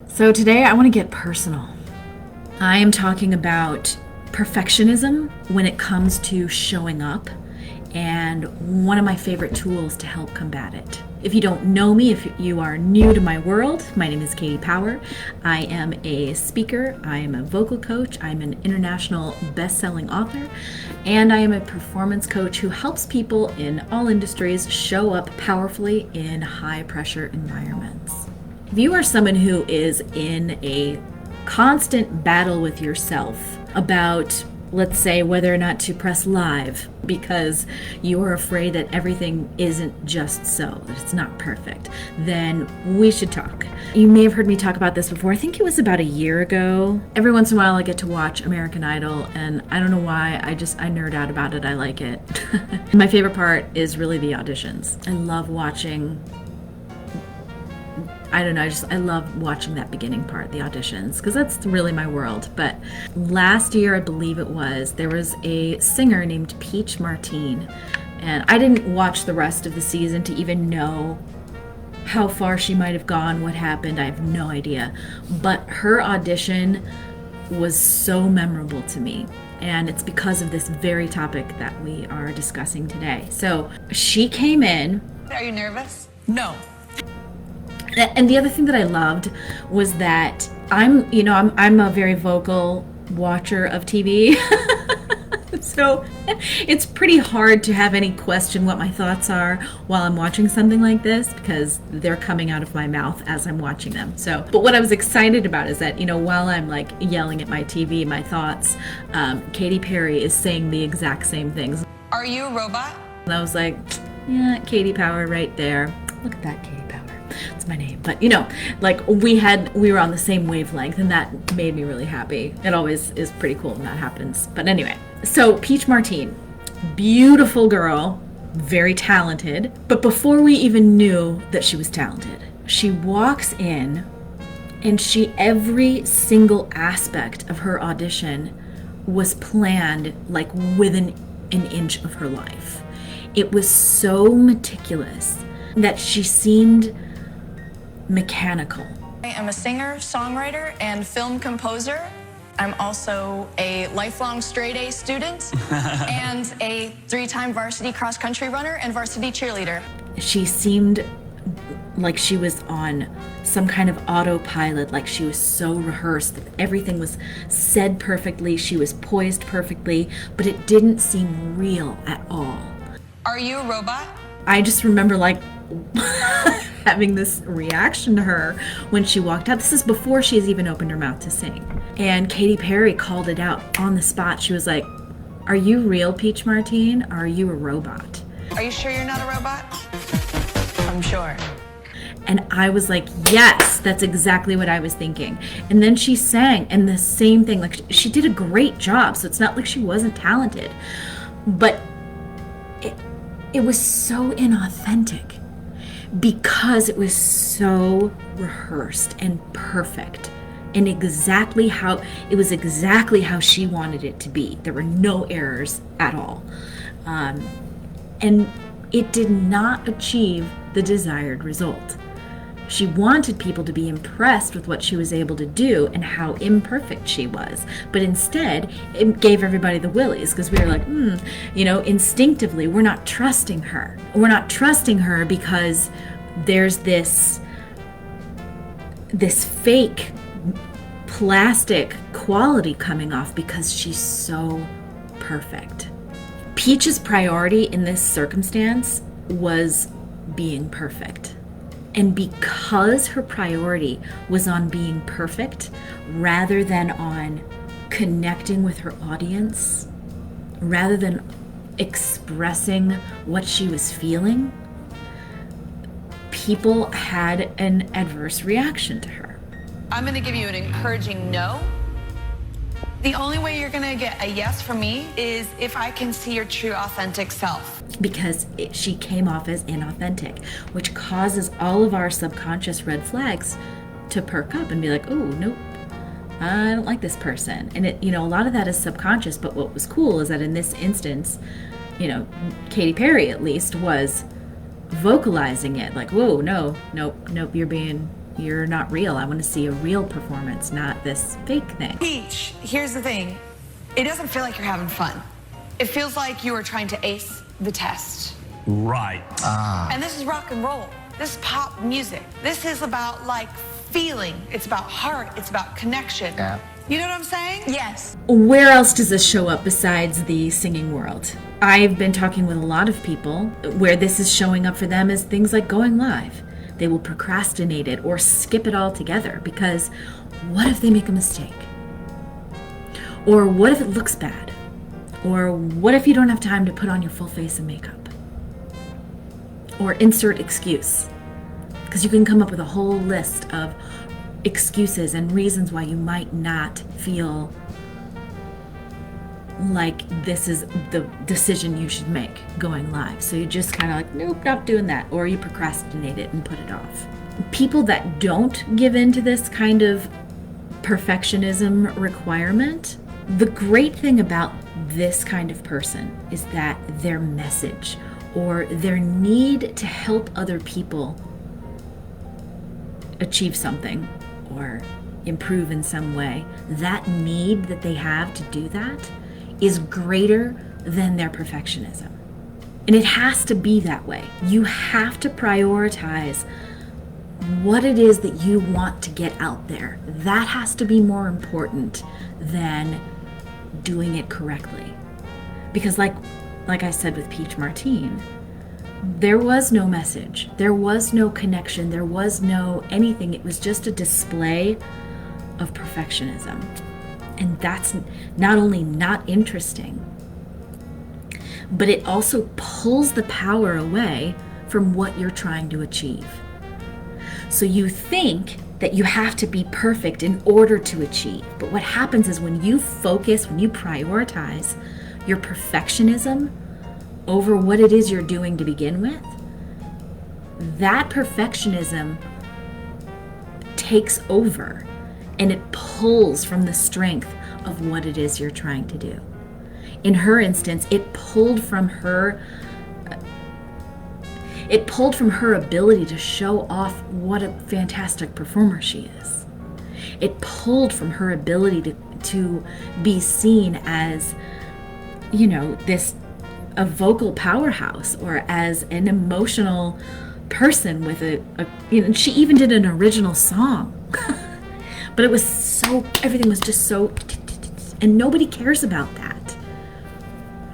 So today I want to get personal. I am talking about perfectionism when it comes to showing up and one of my favorite tools to help combat it. If you don't know me, if you are new to my world, my name is Katti Power. I am a speaker, I am a vocal coach, I'm an international best-selling author, and I am a performance coach who helps people in all industries show up powerfully in high-pressure environments. If you are someone who is in a constant battle with yourself about, let's say, whether or not to press live because you are afraid that everything isn't just so, that it's not perfect, then we should talk. You may have heard me talk about this before. I think it was about a year ago. Every once in a while I get to watch American Idol, and I don't know why, I nerd out about it. I like it. My favorite part is really the auditions. I love watching I love watching that beginning part, the auditions, because that's really my world. But last year, I believe it was, there was a singer named Martine, and I didn't watch the rest of the season to even know how far she might have gone, what happened, I have no idea. But her audition was so memorable to me, and it's because of this very topic that we are discussing today. So she came in. Are you nervous? No. And the other thing that I loved was that I'm a very vocal watcher of TV. So it's pretty hard to have any question what my thoughts are while I'm watching something like this, because they're coming out of my mouth as I'm watching them. So, but what I was excited about is that, while I'm like yelling at my TV, my thoughts, Katy Perry is saying the exact same things. Are you a robot? And I was like, yeah, Katti Power right there. Look at that, Katy Power. It's my name. But like we were on the same wavelength, and that made me really happy. It always is pretty cool when that happens. But anyway, so Martine, beautiful girl, very talented. But before we even knew that she was talented, she walks in, and every single aspect of her audition was planned like within an inch of her life. It was so meticulous that she seemed mechanical. I am a singer, songwriter, and film composer. I'm also a lifelong straight-A student and a 3-time varsity cross-country runner and varsity cheerleader. She seemed like she was on some kind of autopilot, like she was so rehearsed, that everything was said perfectly, she was poised perfectly, but it didn't seem real at all. Are you a robot? I just remember like having this reaction to her when she walked out. This is before she has even opened her mouth to sing. And Katy Perry called it out on the spot. She was like, "Are you real, Martine, or are you a robot?" Are you sure you're not a robot? I'm sure. And I was like, yes, that's exactly what I was thinking. And then she sang, and the same thing, like she did a great job. So it's not like she wasn't talented, but it was so inauthentic because it was so rehearsed and perfect, and exactly how she wanted it to be. There were no errors at all. And it did not achieve the desired result. She wanted people to be impressed with what she was able to do and how imperfect she was. But instead, it gave everybody the willies, because we were like, instinctively, we're not trusting her. We're not trusting her because there's this fake plastic quality coming off because she's so perfect. Peach's priority in this circumstance was being perfect. And because her priority was on being perfect rather than on connecting with her audience, rather than expressing what she was feeling, people had an adverse reaction to her. I'm gonna give you an encouraging no. The only way you're gonna get a yes from me is if I can see your true, authentic self. Because she came off as inauthentic, which causes all of our subconscious red flags to perk up and be like, oh, nope, I don't like this person. And a lot of that is subconscious, but what was cool is that in this instance, Katy Perry at least was vocalizing it, like, whoa, no, nope, you're being You're not real. I want to see a real performance, not this fake thing. Peach, here's the thing. It doesn't feel like you're having fun. It feels like you are trying to ace the test. Right. And this is rock and roll. This is pop music. This is about like feeling. It's about heart. It's about connection. Yeah. You know what I'm saying? Yes. Where else does this show up besides the singing world? I've been talking with a lot of people where this is showing up for them as things like going live. They will procrastinate it or skip it altogether because what if they make a mistake? Or what if it looks bad? Or what if you don't have time to put on your full face of makeup? Or insert excuse. Because you can come up with a whole list of excuses and reasons why you might not feel like this is the decision you should make going live. So you just kind of like, nope, not doing that. Or you procrastinate it and put it off. People that don't give in to this kind of perfectionism requirement, the great thing about this kind of person is that their message or their need to help other people achieve something or improve in some way, that need that they have to do that is greater than their perfectionism. And it has to be that way. You have to prioritize what it is that you want to get out there. That has to be more important than doing it correctly. Because like I said with Peach Martine, there was no message, there was no connection, there was no anything. It was just a display of perfectionism. And that's not only not interesting, but it also pulls the power away from what you're trying to achieve. So you think that you have to be perfect in order to achieve. But what happens is when you focus, when you prioritize your perfectionism over what it is you're doing to begin with, that perfectionism takes over and it pulls from the strength of what it is you're trying to do. In her instance, it pulled from her ability to show off what a fantastic performer she is. It pulled from her ability to be seen as, a vocal powerhouse or as an emotional person with she even did an original song. But it was everything was just so, and nobody cares about that.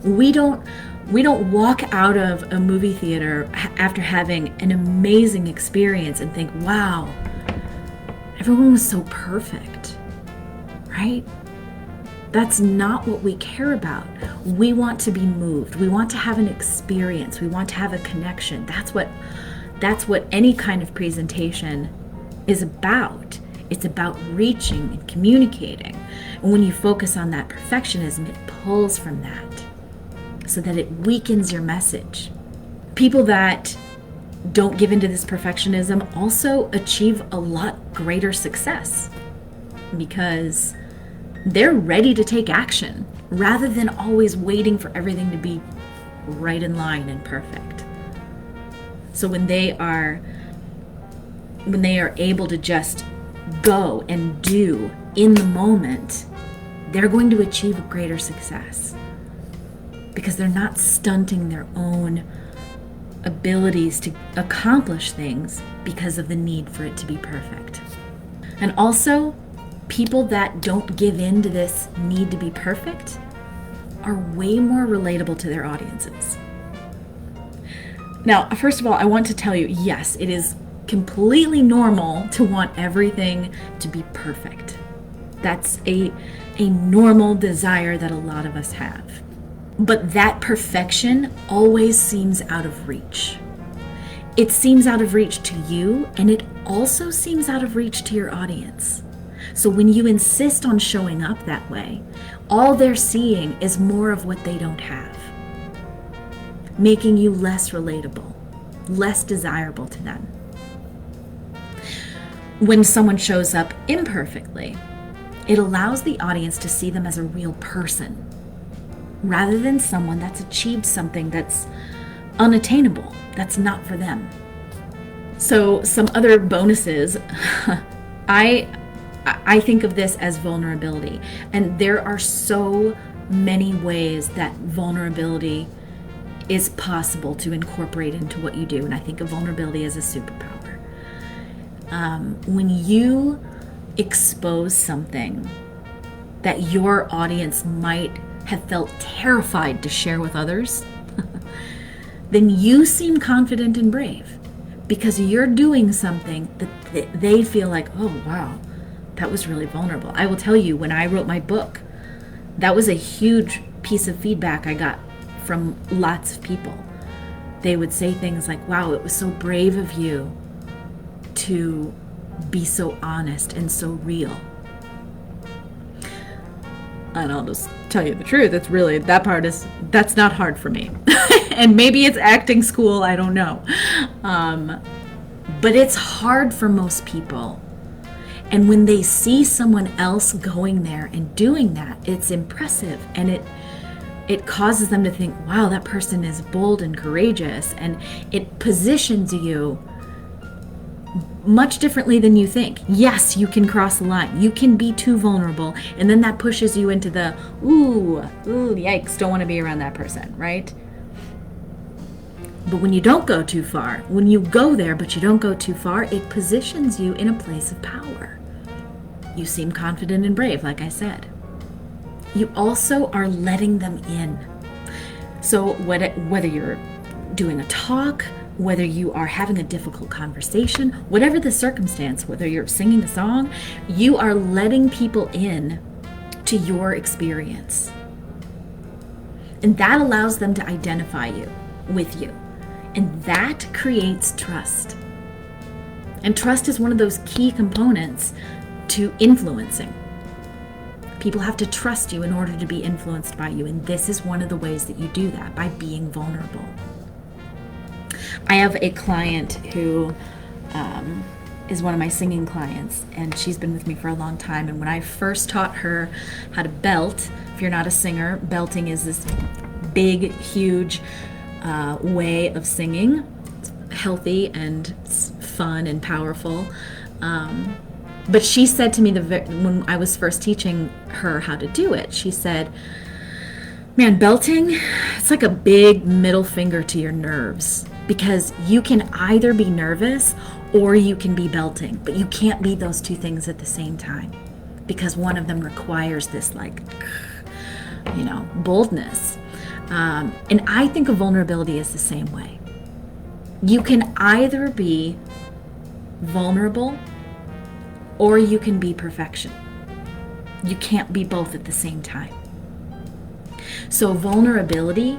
We don't walk out of a movie theater after having an amazing experience and think, wow, everyone was so perfect, right? That's not what we care about. We want to be moved. We want to have an experience. We want to have a connection. That's what any kind of presentation is about. It's about reaching and communicating. And when you focus on that perfectionism, it pulls from that so that it weakens your message. People that don't give into this perfectionism also achieve a lot greater success because they're ready to take action rather than always waiting for everything to be right in line and perfect. So when they are able to just go and do in the moment, they're going to achieve a greater success because they're not stunting their own abilities to accomplish things because of the need for it to be perfect. And also, people that don't give in to this need to be perfect are way more relatable to their audiences. Now, first of all, I want to tell you, yes, it is completely normal to want everything to be perfect. That's a normal desire that a lot of us have. But that perfection always seems out of reach. It seems out of reach to you, and it also seems out of reach to your audience. So when you insist on showing up that way, all they're seeing is more of what they don't have, making you less relatable, less desirable to them. When someone shows up imperfectly, it allows the audience to see them as a real person, rather than someone that's achieved something that's unattainable, that's not for them. So some other bonuses, I I think of this as vulnerability, and there are so many ways that vulnerability is possible to incorporate into what you do, and I think of vulnerability as a superpower. When you expose something that your audience might have felt terrified to share with others, then you seem confident and brave because you're doing something that they feel like, oh, wow, that was really vulnerable. I will tell you, when I wrote my book, that was a huge piece of feedback I got from lots of people. They would say things like, wow, it was so brave of you to be so honest and so real. And I'll just tell you the truth, it's really, that's not hard for me. And maybe it's acting school, I don't know. But it's hard for most people. And when they see someone else going there and doing that, it's impressive, and it causes them to think, wow, that person is bold and courageous, and it positions you much differently than you think. Yes, you can cross the line. You can be too vulnerable, and then that pushes you into the, ooh, yikes, don't want to be around that person, right? But when you don't go too far, when you go there but you don't go too far, it positions you in a place of power. You seem confident and brave, like I said. You also are letting them in. So whether you're doing a talk, whether you are having a difficult conversation, whatever the circumstance, whether you're singing a song, you are letting people in to your experience. And that allows them to identify with you. And that creates trust. And trust is one of those key components to influencing. People have to trust you in order to be influenced by you. And this is one of the ways that you do that, by being vulnerable. I have a client who is one of my singing clients, and she's been with me for a long time. And when I first taught her how to belt, if you're not a singer, belting is this big, huge way of singing. It's healthy and it's fun and powerful. But she said to me when I was first teaching her how to do it, she said, man, belting, it's like a big middle finger to your nerves, because you can either be nervous or you can be belting, but you can't be those two things at the same time, because one of them requires this boldness. And I think of vulnerability as the same way. You can either be vulnerable or you can be perfection. You can't be both at the same time. So vulnerability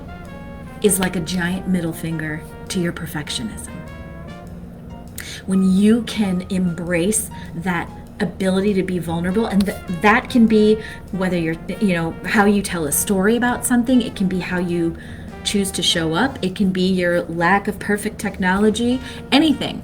is like a giant middle finger to your perfectionism. When you can embrace that ability to be vulnerable, and that can be whether you're, how you tell a story about something, it can be how you choose to show up, it can be your lack of perfect technology, anything.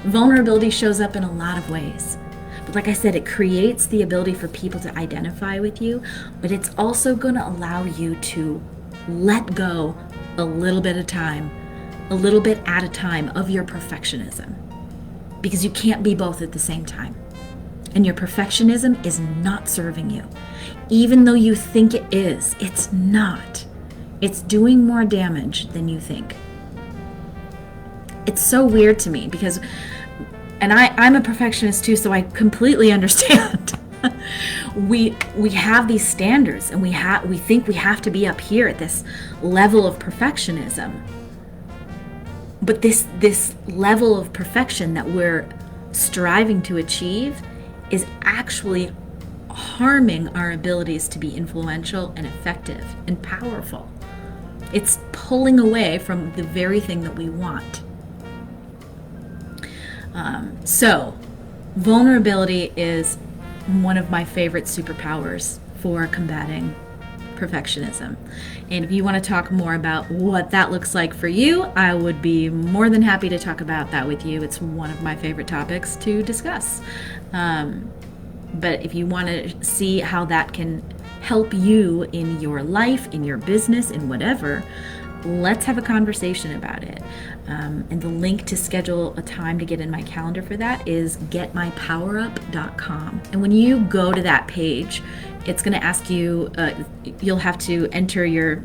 Vulnerability shows up in a lot of ways. But like I said, it creates the ability for people to identify with you, but it's also going to allow you to let go a little bit at a time of your perfectionism, because you can't be both at the same time. And your perfectionism is not serving you. Even though you think it is, it's not. It's doing more damage than you think. It's so weird to me because, and I'm a perfectionist too, so I completely understand. We have these standards, and we think we have to be up here at this level of perfectionism. But this level of perfection that we're striving to achieve is actually harming our abilities to be influential and effective and powerful. It's pulling away from the very thing that we want. So vulnerability is one of my favorite superpowers for combating perfectionism. And if you want to talk more about what that looks like for you, I would be more than happy to talk about that with you. It's one of my favorite topics to discuss. But if you want to see how that can help you in your life, in your business, in whatever, let's have a conversation about it. And the link to schedule a time to get in my calendar for that is getmypowerup.com. And when you go to that page, it's going to ask you, you'll have to enter your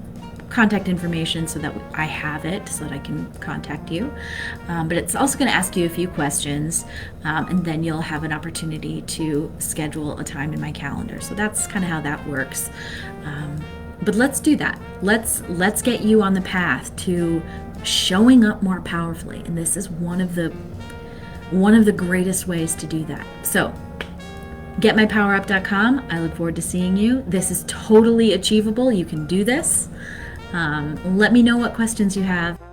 contact information so that I have it, so that I can contact you. But it's also going to ask you a few questions, and then you'll have an opportunity to schedule a time in my calendar. So that's kind of how that works. But let's do that. Let's get you on the path to showing up more powerfully, and this is one of the greatest ways to do that. So getmypowerup.com. I look forward to seeing you. This is totally achievable. You can do this. Let me know what questions you have.